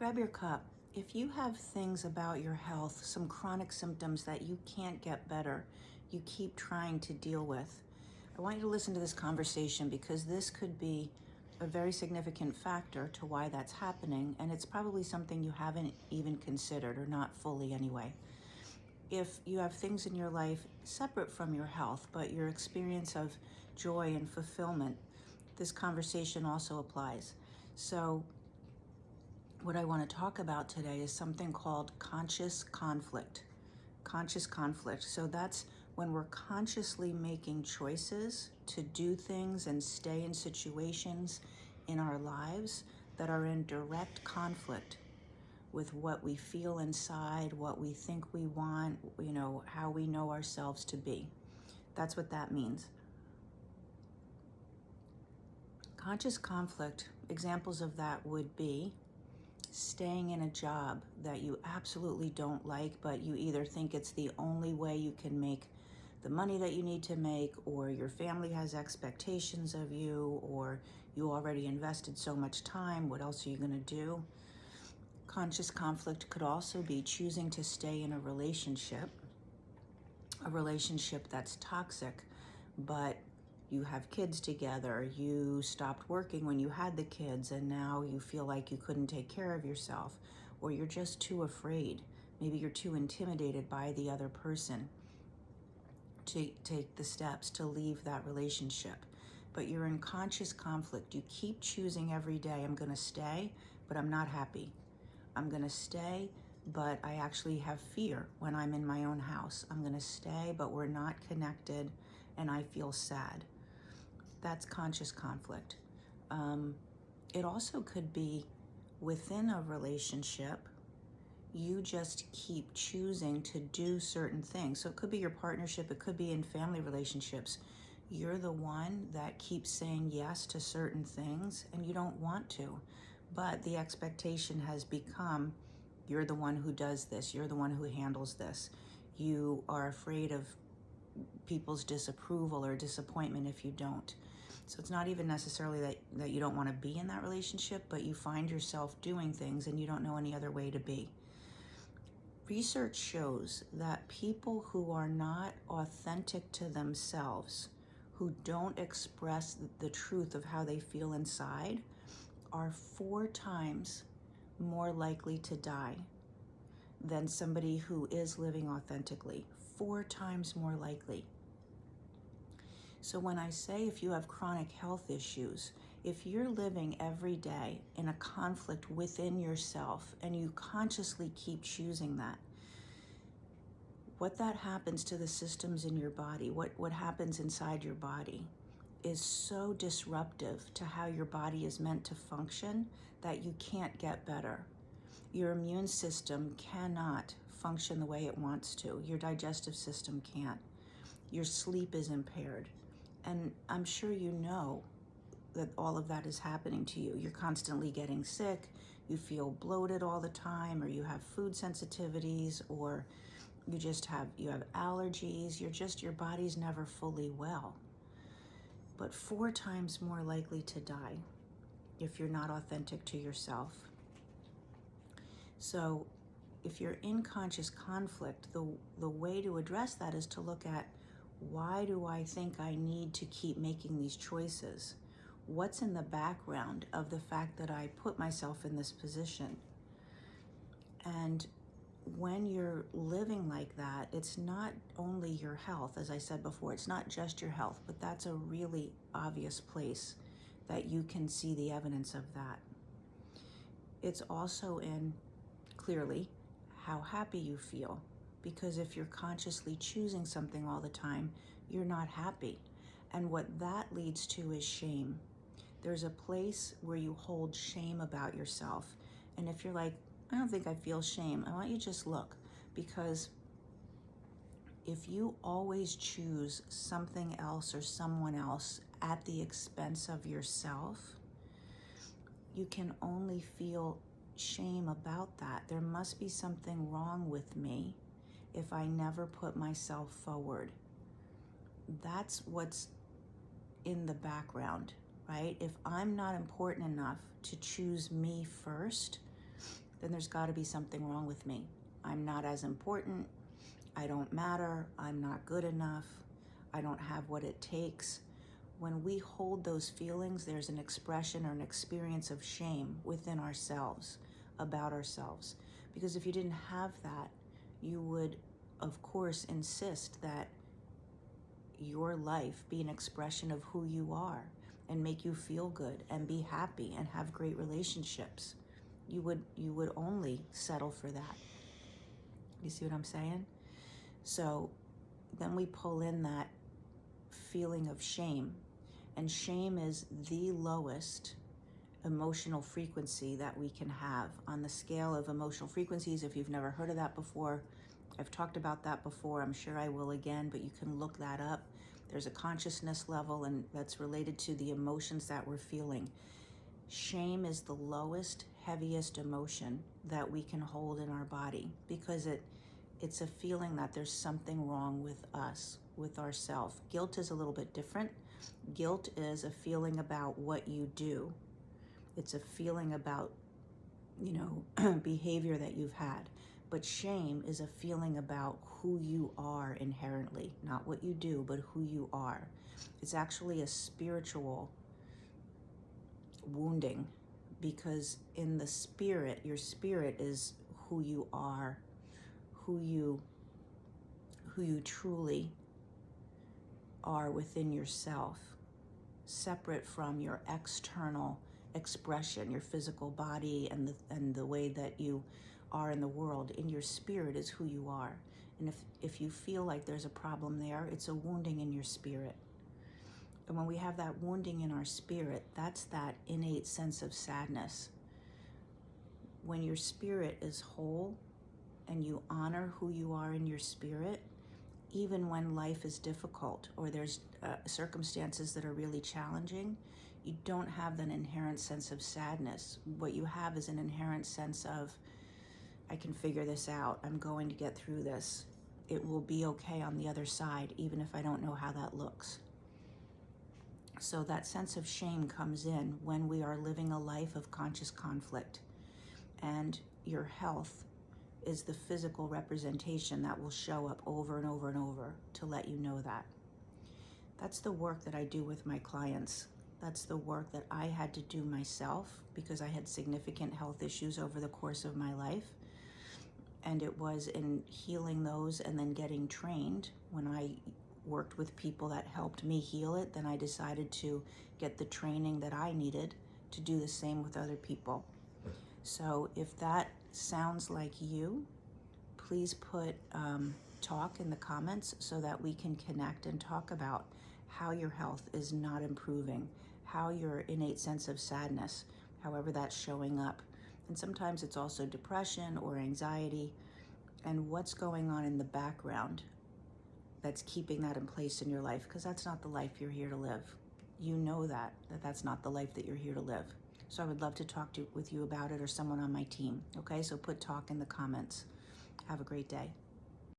Grab your cup. If you have things about your health, some chronic symptoms that you can't get better, you keep trying to deal with, I want you to listen to this conversation because this could be a very significant factor to why that's happening, and it's probably something you haven't even considered, or not fully anyway. If you have things in your life separate from your health, but your experience of joy and fulfillment, this conversation also applies. So what I want to talk about today is something called conscious conflict. Conscious conflict. So that's when we're consciously making choices to do things and stay in situations in our lives that are in direct conflict with what we feel inside, what we think we want, how we know ourselves to be. That's what that means. Conscious conflict, examples of that would be staying in a job that you absolutely don't like, but you either think it's the only way you can make the money that you need to make, or your family has expectations of you, or you already invested so much time, what else are you going to do? Conscious conflict could also be choosing to stay in a relationship that's toxic, but you have kids together, you stopped working when you had the kids, and now you feel like you couldn't take care of yourself, or you're just too afraid. Maybe you're too intimidated by the other person to take the steps to leave that relationship. But you're in conscious conflict. You keep choosing every day, I'm going to stay, but I'm not happy. I'm going to stay, but I actually have fear when I'm in my own house. I'm going to stay, but we're not connected, and I feel sad. That's conscious conflict. It also could be within a relationship, you just keep choosing to do certain things. So it could be your partnership, it could be in family relationships. You're the one that keeps saying yes to certain things and you don't want to, but the expectation has become, you're the one who does this, you're the one who handles this. You are afraid of people's disapproval or disappointment if you don't. So it's not even necessarily that you don't want to be in that relationship, but you find yourself doing things and you don't know any other way to be. Research shows that people who are not authentic to themselves, who don't express the truth of how they feel inside, are 4 times more likely to die than somebody who is living authentically. 4 times more likely. So when I say if you have chronic health issues, if you're living every day in a conflict within yourself and you consciously keep choosing that, what that happens to the systems in your body, what happens inside your body is so disruptive to how your body is meant to function that you can't get better. Your immune system cannot function the way it wants to. Your digestive system can't. Your sleep is impaired. And I'm sure you know that all of that is happening to you. You're constantly getting sick, you feel bloated all the time, or you have food sensitivities, or you have allergies. Your body's never fully well. But 4 times more likely to die if you're not authentic to yourself. So if you're in conscious conflict, the way to address that is to look at, why do I think I need to keep making these choices? What's in the background of the fact that I put myself in this position? And when you're living like that, it's not only your health, as I said before, it's not just your health, but that's a really obvious place that you can see the evidence of that. It's also in, clearly, how happy you feel. Because if you're consciously choosing something all the time, you're not happy. And what that leads to is shame. There's a place where you hold shame about yourself. And if you're like, I don't think I feel shame, I want you to just look. Because if you always choose something else or someone else at the expense of yourself, you can only feel shame about that. There must be something wrong with me if I never put myself forward. That's what's in the background, right? If I'm not important enough to choose me first, then there's got to be something wrong with me. I'm not as important. I don't matter. I'm not good enough. I don't have what it takes. When we hold those feelings, there's an expression or an experience of shame within ourselves, about ourselves. Because if you didn't have that, you would, of course, insist that your life be an expression of who you are and make you feel good and be happy and have great relationships. You would only settle for that. You see what I'm saying? So then we pull in that feeling of shame. And shame is the lowest emotional frequency that we can have on the scale of emotional frequencies. If you've never heard of that before, I've talked about that before. I'm sure I will again, but you can look that up. There's a consciousness level, and that's related to the emotions that we're feeling. Shame is the lowest, heaviest emotion that we can hold in our body because it's a feeling that there's something wrong with us, with ourselves. Guilt is a little bit different. Guilt is a feeling about what you do. It's a feeling about, behavior that you've had. But shame is a feeling about who you are inherently, not what you do, but who you are. It's actually a spiritual wounding because in the spirit, your spirit is who you are, who you truly are within yourself, separate from your external expression, your physical body and the way that you are in the world. In your spirit is who you are. And if you feel like there's a problem there, it's a wounding in your spirit. And when we have that wounding in our spirit, that's that innate sense of sadness. When your spirit is whole and you honor who you are in your spirit, even when life is difficult or there's circumstances that are really challenging, you don't have that inherent sense of sadness. What you have is an inherent sense of, I can figure this out. I'm going to get through this. It will be okay on the other side, even if I don't know how that looks. So that sense of shame comes in when we are living a life of conscious conflict. And your health is the physical representation that will show up over and over and over to let you know that. That's the work that I do with my clients. That's the work that I had to do myself because I had significant health issues over the course of my life. And it was in healing those and then getting trained. When I worked with people that helped me heal it, then I decided to get the training that I needed to do the same with other people. So if that sounds like you, please put talk in the comments so that we can connect and talk about how your health is not improving, how your innate sense of sadness, however that's showing up. And sometimes it's also depression or anxiety, and what's going on in the background that's keeping that in place in your life, because that's not the life you're here to live. You know that's not the life that you're here to live. So I would love to talk with you about it or someone on my team. Okay, so put talk in the comments. Have a great day.